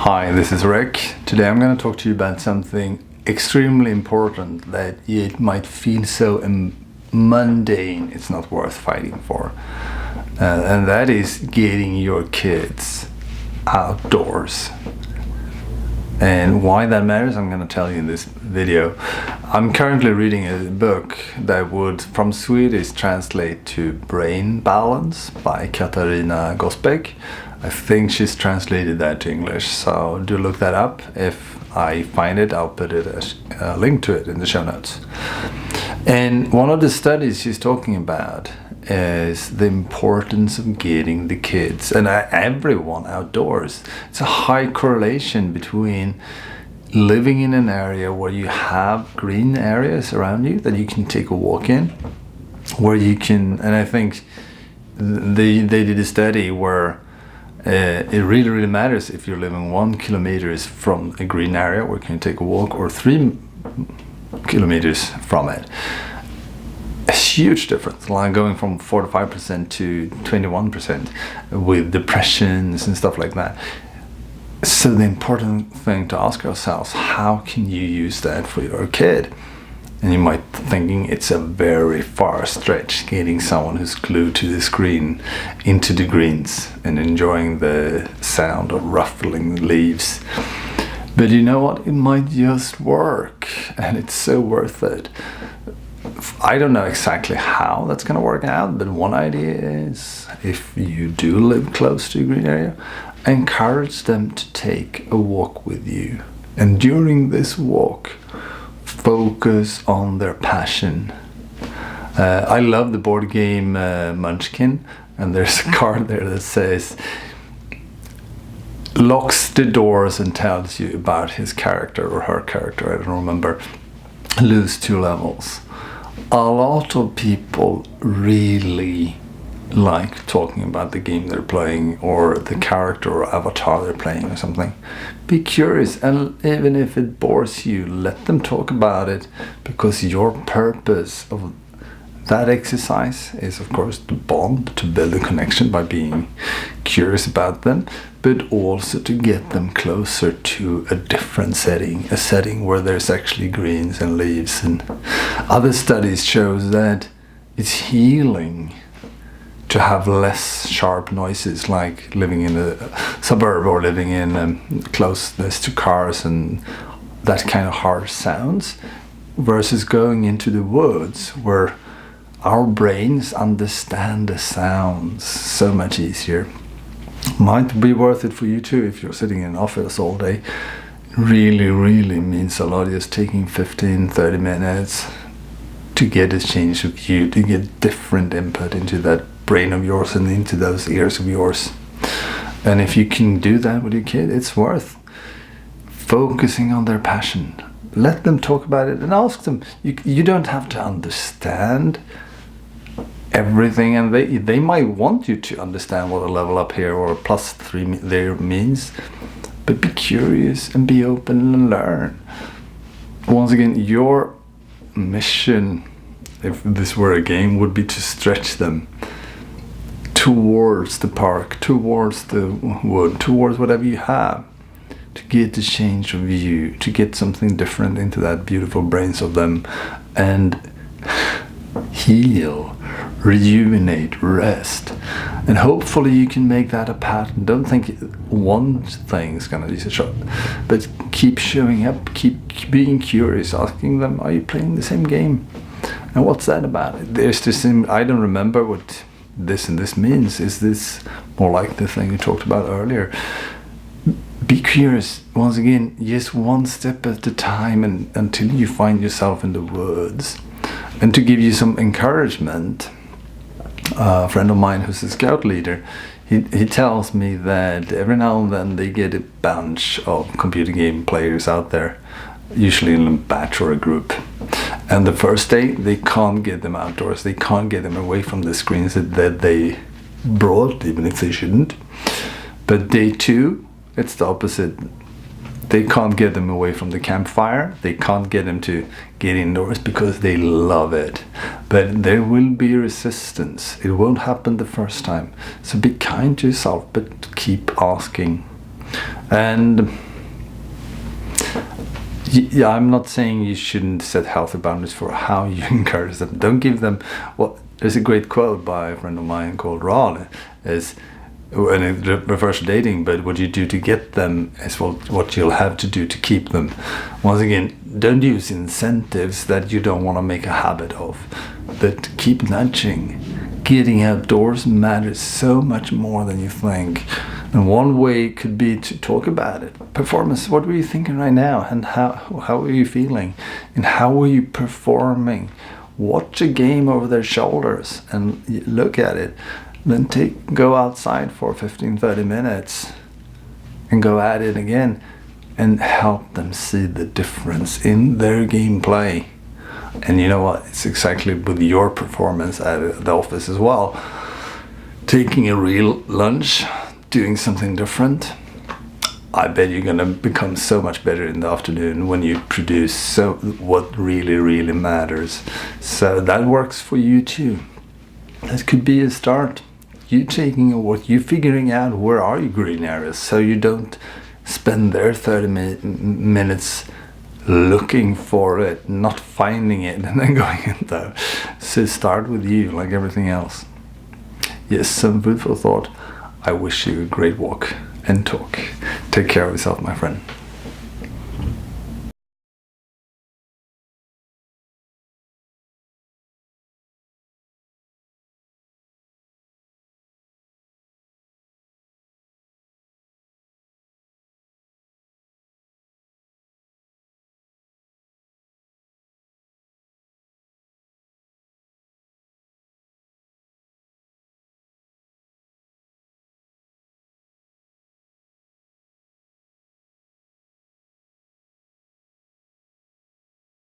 Hi, this is Rick. Today I'm going to talk to you about something extremely important that it might feel so mundane it's not worth fighting for. And that is getting your kids outdoors. And why that matters, I'm going to tell you in this video. I'm currently reading a book that would, from Swedish, translate to Brain Balance by Katarina Gosbeck. I think she's translated that to English, so do look that up. If I find it, I'll put a link to it in the show notes. And one of the studies she's talking about is the importance of getting the kids and everyone outdoors. It's a high correlation between living in an area where you have green areas around you that you can take a walk in, where you can, and I think they did a study where it really matters if you're living 1 kilometer from a green area where you can take a walk, or 3 kilometers from it. A huge difference, like going from 45% to 21% with depressions and stuff like that. So the important thing to ask ourselves, how can you use that for your kid? And you might be thinking it's a very far stretch, getting someone who's glued to the screen into the greens and enjoying the sound of ruffling leaves. But you know what? It might just work, and it's so worth it. I don't know exactly how that's going to work out, but one idea is, if you do live close to a green area, encourage them to take a walk with you. And during this walk, focus on their passion. I love the board game Munchkin, and there's a card there that says, locks the doors and tells you about his character or her character, I don't remember. Lose 2 levels. A lot of people really like talking about the game they're playing, or the character or avatar they're playing or something. Be curious, and even if it bores you, let them talk about it, because your purpose of that exercise is, of course, to bond, to build a connection by being curious about them, but also to get them closer to a different setting, a setting where there's actually greens and leaves. And other studies shows that it's healing to have less sharp noises, like living in a suburb or living in closeness to cars and that kind of harsh sounds, versus going into the woods where our brains understand the sounds so much easier. Might be worth it for you too if you're sitting in an office all day. Really means a lot, just taking 15-30 minutes to get a change of view, to get different input into that brain of yours and into those ears of yours. And if you can do that with your kid, it's worth focusing on their passion. Let them talk about it and ask them. You don't have to understand everything, and they might want you to understand what a level up here or +3 there means, but be curious and be open and learn. Once again, your mission, if this were a game, would be to stretch them towards the park, towards the wood, towards whatever you have, to get the change of view, to get something different into that beautiful brains of them, and heal, rejuvenate, rest. And hopefully you can make that a pattern. Don't think one thing is going to do a shot, but keep showing up, keep being curious, asking them, are you playing the same game? And what's that about? There's this, I don't remember what this and this means. Is this more like the thing you talked about earlier? Be curious. Once again, just one step at a time, and until you find yourself in the woods. And to give you some encouragement, a friend of mine who's a scout leader, he tells me that every now and then they get a bunch of computer game players out there, usually in a batch or a group. And the first day, they can't get them outdoors. They can't get them away from the screens that they brought, even if they shouldn't. But day 2, it's the opposite. They can't get them away from the campfire. They can't get them to get indoors because they love it. But there will be resistance. It won't happen the first time. So be kind to yourself, but keep asking. And yeah, I'm not saying you shouldn't set healthy boundaries for how you encourage them. Don't give them there's a great quote by a friend of mine called Ron, is, and it refers to dating, but what you do to get them is what you'll have to do to keep them. Once again, don't use incentives that you don't want to make a habit of, but keep nudging. Getting outdoors matters so much more than you think. And one way could be to talk about it. Performance, what were you thinking right now? And how are you feeling? And how are you performing? Watch a game over their shoulders and look at it. Then go outside for 15-30 minutes and go at it again and help them see the difference in their gameplay. And you know what? It's exactly with your performance at the office as well. Taking a real lunch, doing something different, I bet you're gonna become so much better in the afternoon when you produce what really, really matters. So that works for you too. That could be a start. You taking what you figuring out where are your green areas, so you don't spend their 30 minutes looking for it, not finding it, and then going in there. So start with you, like everything else. Yes, some food for thought. I wish you a great walk and talk. Take care of yourself, my friend.